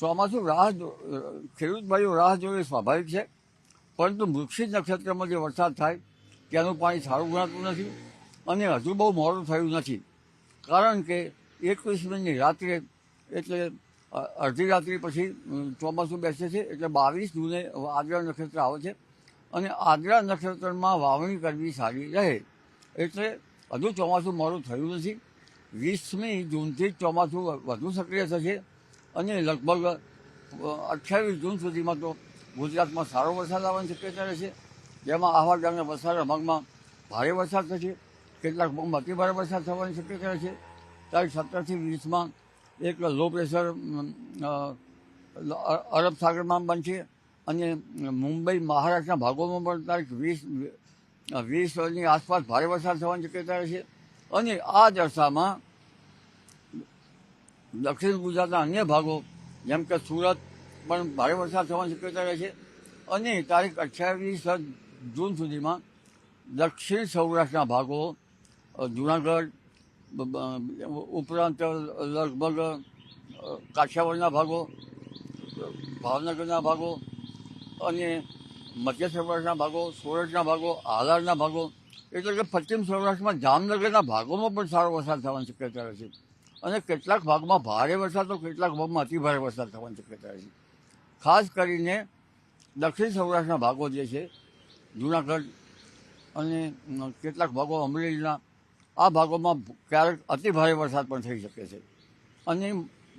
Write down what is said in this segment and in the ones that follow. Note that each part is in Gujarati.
ચોમાસું ખેડૂત ભાઈઓ રાહ જોવી સ્વાભાવિક છે, પરંતુ મૃગશીર નક્ષત્રમાં જે વરસાદ થાય ત્યાંનું પાણી સારું ગણાતું નથી અને હજુ બહુ મોડું થયું નથી. કારણ કે 21મીની રાત્રે એટલે અડધી રાત્રિ પછી ચોમાસું બેસે છે, એટલે 22 જૂને આદ્રા નક્ષત્ર આવે છે અને આદ્રા નક્ષત્રમાં વાવણી કરવી સારી રહે. એટલે હજુ ચોમાસું મોડું થયું નથી. 20મી જૂનથી જ ચોમાસું વધુ સક્રિય થશે અને લગભગ 28 જૂન સુધીમાં તો ગુજરાતમાં સારો વરસાદ આવવાની શક્યતા રહેશે, જેમાં આહવા ગામના વલસાડ ભાગમાં ભારે વરસાદ થશે, કેટલાક ભાગમાં અતિ ભારે વરસાદ થવાની શક્યતા રહેશે. તારીખ 17થી 20માં એક લો પ્રેશર અરબ સાગરમાં બનશે અને મુંબઈ મહારાષ્ટ્રના ભાગોમાં પણ તારીખ 20ની આસપાસ ભારે વરસાદ થવાની શક્યતા રહેશે. અને આ જ અરસામાં દક્ષિણ ગુજરાતના અન્ય ભાગો જેમ કે સુરત પણ ભારે વરસાદ થવાની શક્યતા રહેશે. અને તારીખ 28 જૂન સુધીમાં દક્ષિણ સૌરાષ્ટ્રના ભાગો, જુનાગઢ ઉપરાંત લગભગ કાઠિયાવાડના ભાગો, ભાવનગરના ભાગો અને મધ્ય સૌરાષ્ટ્રના ભાગો, સોરઠના ભાગો, હાલારના ભાગો એટલે કે પશ્ચિમ સૌરાષ્ટ્રમાં જામનગરના ભાગોમાં પણ સારો વરસાદ થવાની શક્યતા રહેશે. અને કેટલાક ભાગમાં ભારે વરસાદ તો કેટલાક ભાગમાં અતિ ભારે વરસાદ થવાની શક્યતા રહેશે. ખાસ કરીને દક્ષિણ સૌરાષ્ટ્રના ભાગો જે છે, જુનાગઢ અને કેટલાક ભાગો અમરેલીના, આ ભાગોમાં ક્યારેક અતિ ભારે વરસાદ પણ થઈ શકે છે. અને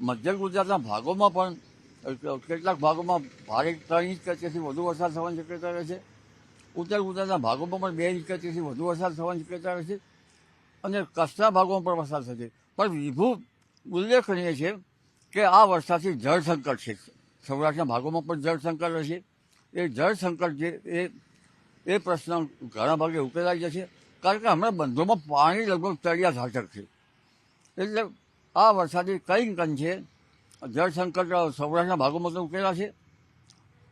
મધ્ય ગુજરાતના ભાગોમાં પણ કેટલાક ભાગોમાં ભારે 3 ઇંચ કે તેથી વધુ વરસાદ થવાની શક્યતા રહેશે. ઉત્તર ગુજરાતના ભાગોમાં પણ 2 ઇંચ કે તેથી વધુ વરસાદ થવાની શક્યતા રહેશે અને કચ્છના ભાગોમાં પણ વરસાદ થશે. પણ વિભુ ઉલ્લેખનીય છે કે આ વરસાદથી જળ સંકટ છે. સૌરાષ્ટ્રના ભાગોમાં પણ જળ સંકટ રહેશે. એ જળ સંકટ જે એ પ્રશ્ન ઘણા ભાગે ઉકેલાઈ જશે, કારણ કે હમણાં બંધોમાં પાણી લગભગ તળિયા ઝાટક છે. એટલે આ વરસાદથી કંઈક અંશે જળ સંકટ સૌરાષ્ટ્રના ભાગોમાં તો ઉકેલાશે,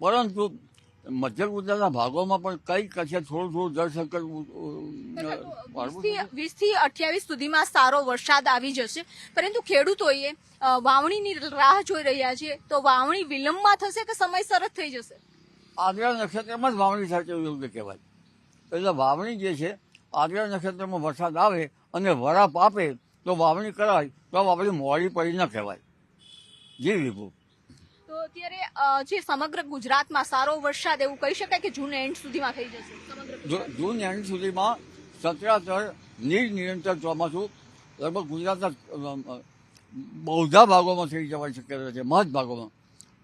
પરંતુ મધ્ય ગુજરાતના ભાગોમાં પણ કંઈક અંશે થોડું જળ સંકટ 20થી 28 સુધીમાં સારો વરસાદ આવી જશે, પરંતુ ખેડૂતોએ વાવણીની રાહ જોઈ રહ્યા છે, તો વાવણી વિલંબમાં થશે કે સમયસર જ થઈ જશે? આદ્રા નક્ષત્રમાં જ વાવણી થાય તેવું યોગ્ય કહેવાય. એટલે વાવણી જે છે, આદ્રા નક્ષત્રમાં વરસાદ આવે અને વરાપ આપે તો વાવણી કરાય, તો વાવણી મોડી પડી ન કહેવાય. જી વિભુ. તો અત્યારે જે સમગ્ર ગુજરાતમાં સારો વરસાદ એવું કહી શકાય કે જૂન એન્ડ સુધીમાં થઈ જશે? જૂન એન્ડ સુધીમાં સચરાચર નિરંતર ચોમાસું લગભગ ગુજરાતના બધા ભાગોમાં થઈ જવાની શક્યતા છે, મહદ ભાગોમાં.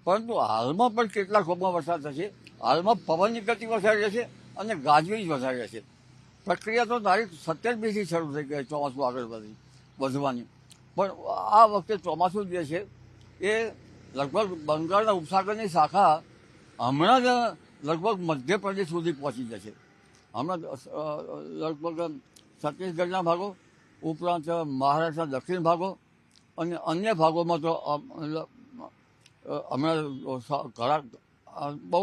પરંતુ હાલમાં પણ કેટલાક ભાગમાં વરસાદ થશે. હાલમાં પવનની ગતિ વધારે રહેશે અને ગાજવીજ વધારે રહેશે. પ્રક્રિયા તો તારીખ 17-20થી શરૂ થઈ ગઈ ચોમાસું આગળ વધવાની. પણ આ વખતે ચોમાસું જે છે એ લગભગ બંગાળના ઉપસાગરની શાખા હમણાં જ લગભગ મધ્યપ્રદેશ સુધી પહોંચી જશે. હમણાં લગભગ છત્તીસગઢના ભાગો ઉપરાંત મહારાષ્ટ્રના દક્ષિણ ભાગો અને અન્ય ભાગોમાં તો હમણાં ઘણા બહુ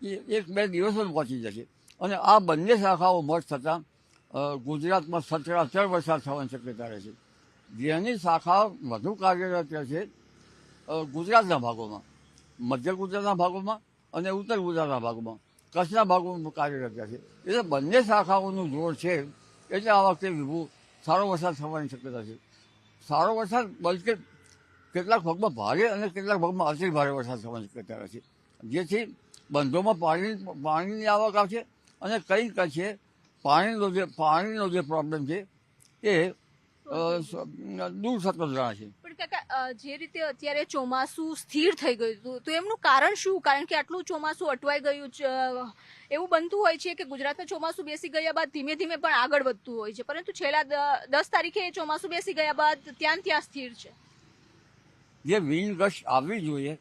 1-2 દિવસમાં પહોંચી જશે. અને આ બંને શાખાઓ મર્જ થતાં ગુજરાતમાં સચરાચર વરસાદ થવાની શક્યતા રહેશે. જેની શાખા વધુ કાર્યરત છે ગુજરાતના ભાગોમાં, મધ્ય ગુજરાતના ભાગોમાં અને ઉત્તર ગુજરાતના ભાગોમાં, કચ્છના ભાગોમાં કાર્યરત છે. એટલે બંને શાખાઓનું જોર છે. એટલે આ વખતે વિભુ સારો વરસાદ થવાની શક્યતા છે. સારો વરસાદ બલકે કેટલાક ભાગમાં ભારે અને કેટલાક ભાગમાં અતિ ભારે વરસાદ થવાની શક્યતા રહેશે, જેથી બંધોમાં પાણીની આવક આવશે અને કંઈક છે પાણીનો જે પ્રોબ્લેમ છે એ દૂર થતો જણાશે. પણ કાકા, જે રીતે અત્યારે ચોમાસું સ્થિર થઈ ગયું હતું, તો એમનું કારણ શું? કારણ કે આટલું ચોમાસું અટવાઈ ગયું છે. એવું બનતું હોય છે કે ગુજરાતમાં ચોમાસું બેસી ગયા બાદ ધીમે ધીમે પણ આગળ વધતું હોય છે, પરંતુ છેલ્લા 10 તારીખે ચોમાસું બેસી ગયા બાદ ત્યાં સ્થિર છે. જે વિનગશ આવવી જોઈએ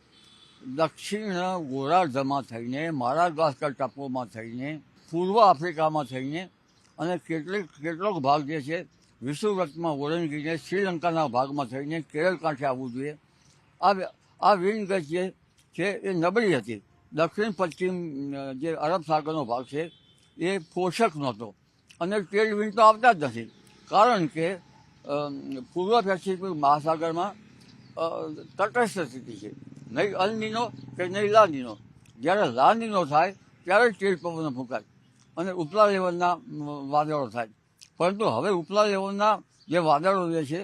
દક્ષિણ ગોળાર્ધમાં થઈને, માડાગાસ્કર ટાપુઓમાં થઈને, પૂર્વ આફ્રિકામાં થઈને અને કેટલોક ભાગ જે છે વિષુવવૃત્તમાં ઓળંગીને શ્રીલંકાના ભાગમાં થઈને કેરળ કાંઠે આવવું જોઈએ. આ વિનગશ જે છે એ નબળી હતી. દક્ષિણ પશ્ચિમ જે અરબ સાગરનો ભાગ છે એ પોષક નહોતો અને ટ્રેડ વિન્ડ તો આવતા જ નથી, કારણ કે પૂર્વ પેસિફિક મહાસાગરમાં તટસ્થ સ્થિતિ છે. નહીં અલ નીનો કે નહીં લા નીનો. જ્યારે લા નીનો થાય ત્યારે જ તેજ પવનો ફૂંકાય અને ઉપલા લેવલના વાદળો થાય. પરંતુ હવે ઉપલા લેવલના જે વાદળો જે છે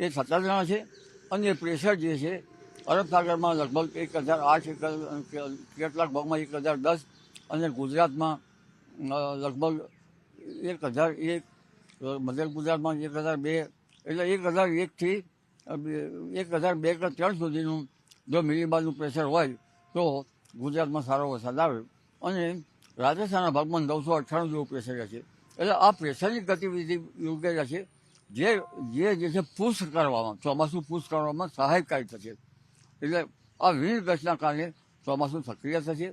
એ સતર્કના છે અને એ પ્રેશર જે છે અરબ સાગરમાં લગભગ 1008 કેટલાક ભાગમાં 1010 અને ગુજરાતમાં લગભગ 1001, મધ્ય ગુજરાતમાં 1002, એટલે 1001થી 1002 કે 3 સુધીનું જો મિલીબારનું પ્રેશર હોય તો ગુજરાતમાં સારો વરસાદ આવે અને રાજસ્થાનના ભાગમાં 998 જેવું પ્રેશર રહેશે. એટલે આ પ્રેશરની ગતિવિધિ યોગ્ય રહેશે જે છે પુશ કરવામાં, ચોમાસું પુશ કરવામાં સહાયકારી થશે. એટલે આ વિન્ડ ગસ્ટના કારણે ચોમાસું સક્રિય થશે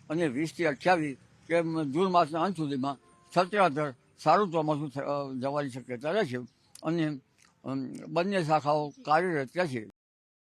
અને 20થી 28 કે જૂન માસના અંત સુધીમાં સચરાચર સારું ચોમાસું જવાની શક્યતા રહેશે અને બંને શાખાઓ કાર્યરત રહેશે.